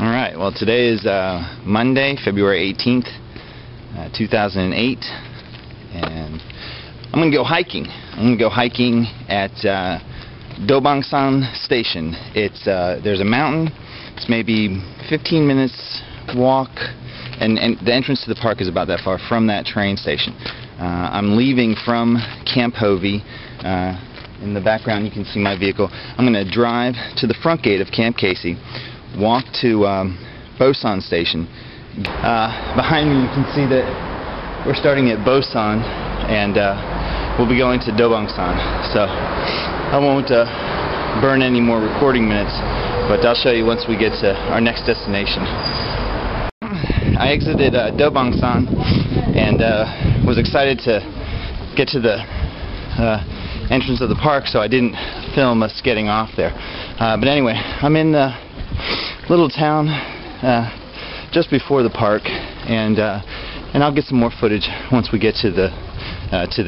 Alright, well today is Monday, February 18th, 2008, and I'm going to go hiking. I'm going to go hiking at Dobongsan Station. There's a mountain. It's maybe 15 minutes walk, and the entrance to the park is about that far from that train station. I'm leaving from Camp Hovey. In the background you can see my vehicle. I'm going to drive to the front gate of Camp Casey, walk to Bukhansan Station. Behind me you can see that we're starting at Bukhansan, and we'll be going to Dobongsan. So I won't burn any more recording minutes, but I'll show you once we get to our next destination. I exited Dobongsan and was excited to get to the entrance of the park, so I didn't film us getting off there. But anyway, I'm in the little town just before the park, and I'll get some more footage once we get to the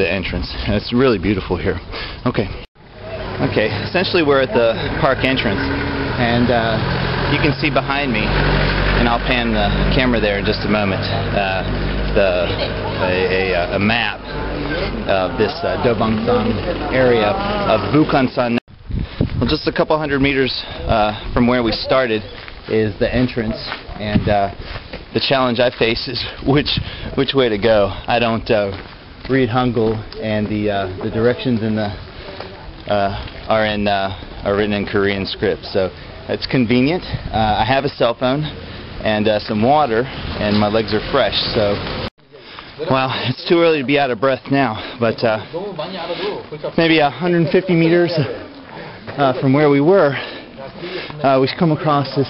entrance. It's really beautiful here. Okay, essentially we're at the park entrance, and you can see behind me, and I'll pan the camera there in just a moment, a map of this Dobongsan area of Bukhansan. Well, just a couple hundred meters from where we started is the entrance, and the challenge I face is which way to go. I don't read Hangul, and the directions in the are written in Korean script, so it's convenient. I have a cell phone and some water, and my legs are fresh, so well, it's too early to be out of breath now, but maybe 150 meters from where we were, we come across this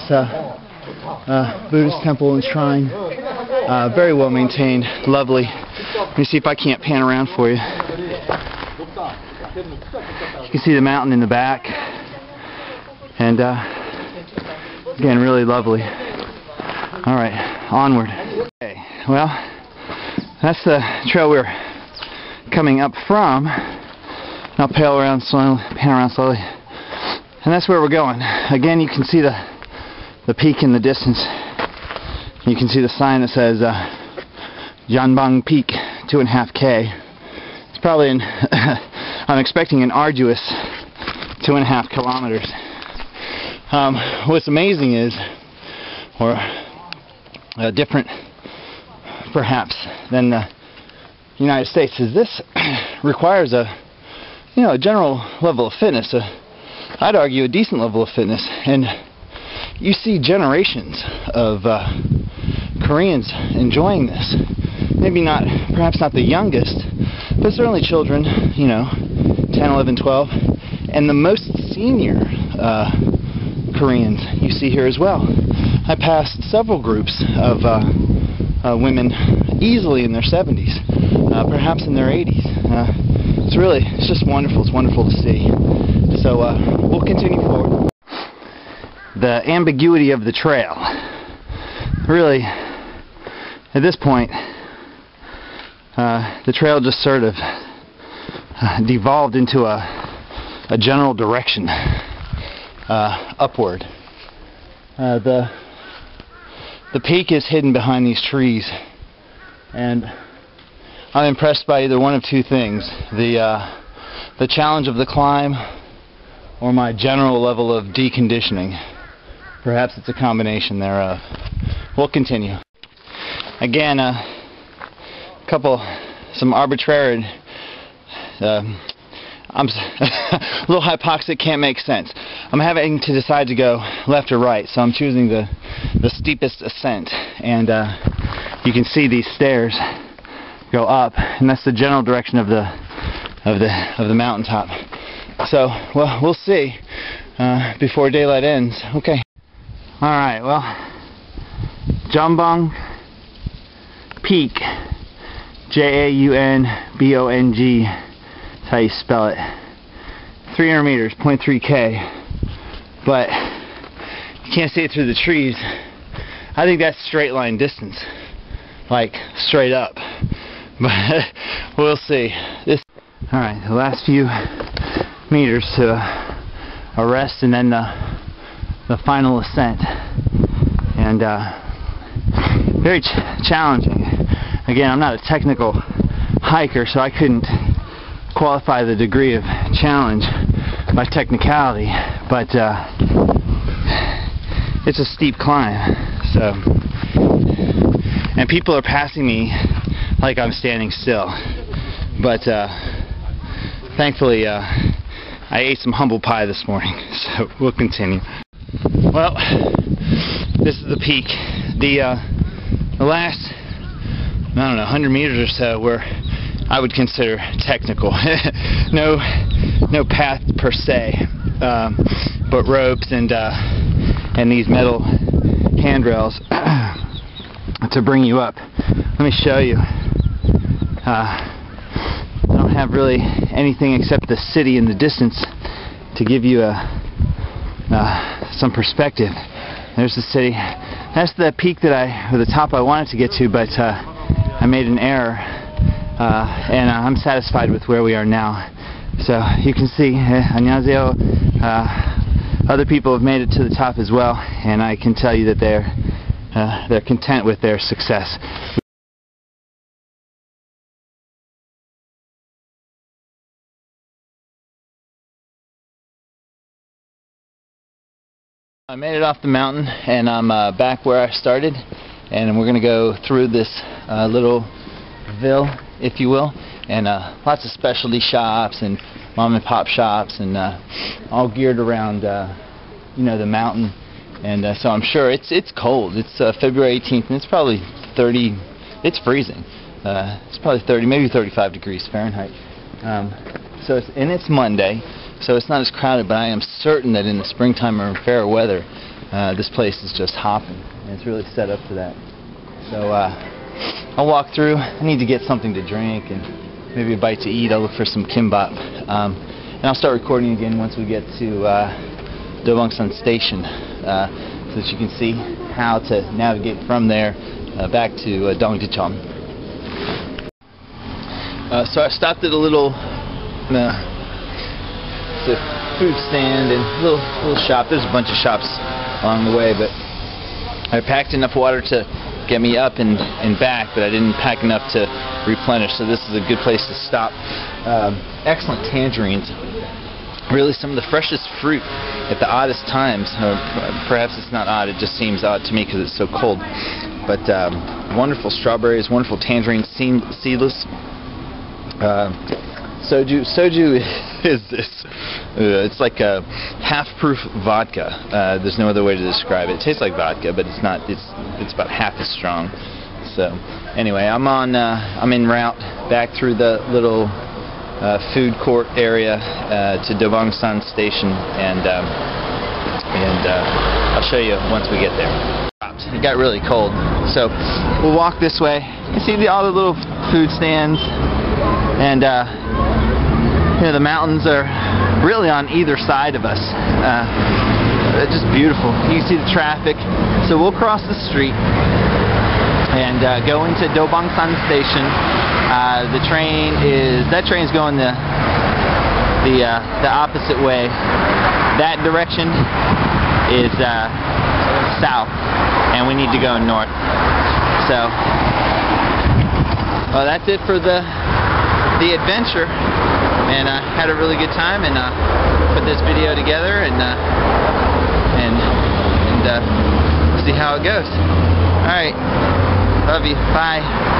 Buddhist temple and shrine. Very well maintained, lovely. Let me see if I can't pan around for you. You can see the mountain in the back, and again, really lovely. Alright, onward. Okay, well, that's the trail we're coming up from. I'll pan around slowly, and that's where we're going. Again, you can see the peak in the distance. You can see the sign that says Janbang Peak, 2.5K. It's probably I'm expecting an arduous 2.5 kilometers. What's amazing is, or different perhaps than the United States, is this requires a general level of fitness. I'd argue a decent level of fitness, and you see generations of Koreans enjoying this. Maybe perhaps not the youngest, but certainly children, 10, 11, 12, and the most senior Koreans you see here as well. I passed several groups of women easily in their 70s, perhaps in their 80s. It's just wonderful. It's wonderful to see. So we'll continue forward. The ambiguity of the trail. Really, at this point, the trail just sort of devolved into a general direction upward. The peak is hidden behind these trees, and I'm impressed by either one of two things: the challenge of the climb, or my general level of deconditioning. Perhaps it's a combination thereof. We'll continue. Again, some arbitrary. I'm a little hypoxic, can't make sense. I'm having to decide to go left or right, so I'm choosing the steepest ascent, and you can see these stairs go up, and that's the general direction of the mountaintop. So, well, we'll see before daylight ends. Okay. All right. Well, Janbang Peak, Jaunbong. That's how you spell it. 300 meters, 0.3K, but you can't see it through the trees. I think that's straight line distance, like straight up, but we'll see. Alright, the last few meters to a rest, and then the final ascent. and very challenging. Again, I'm not a technical hiker, so I couldn't qualify the degree of challenge by technicality, but it's a steep climb. So, and people are passing me like I'm standing still, but thankfully I ate some humble pie this morning, so we'll continue. Well, this is the peak. The last, I don't know, 100 meters or so were, I would consider, technical. no path per se, but ropes and these metal handrails to bring you up. Let me show you. I don't have really anything except the city in the distance to give you some perspective. There's the city. That's the peak that or the top I wanted to get to, but I made an error, and I'm satisfied with where we are now. So you can see, 안녕하세요. Other people have made it to the top as well, and I can tell you that they're content with their success. I made it off the mountain, and I'm back where I started, and we're going to go through this little ville, if you will, and lots of specialty shops and mom and pop shops, and all geared around you know, the mountain. And so I'm sure it's cold. It's February 18th, and it's probably 30. It's freezing. It's probably 30, maybe 35 degrees Fahrenheit. So it's Monday. So it's not as crowded, but I am certain that in the springtime or in fair weather, this place is just hopping, and it's really set up for that. So I'll walk through. I need to get something to drink and maybe a bite to eat. I'll look for some kimbap, and I'll start recording again once we get to Dobongsan Station, so that you can see how to navigate from there back to Dongducheon. So I stopped at a little the food stand and little shop. There's a bunch of shops along the way, but I packed enough water to get me up and back, but I didn't pack enough to replenish, so this is a good place to stop. Excellent tangerines, really some of the freshest fruit at the oddest times, or perhaps it's not odd, it just seems odd to me because it's so cold, but wonderful strawberries, wonderful tangerines, seedless. Soju is this. It's like a half-proof vodka. There's no other way to describe it. It tastes like vodka, but it's not. It's about half as strong. So anyway, I'm en route back through the little food court area to Dobongsan Station, and I'll show you once we get there. It got really cold, so we'll walk this way. You see all the little food stands, and you know, the mountains are really on either side of us. They're just beautiful. You can see the traffic. So we'll cross the street and go into Dobongsan Station. That train's going the opposite way. That direction is south, and we need to go north. So, well, that's it for the adventure, and I had a really good time, and put this video together, and see how it goes. Alright, love you, bye.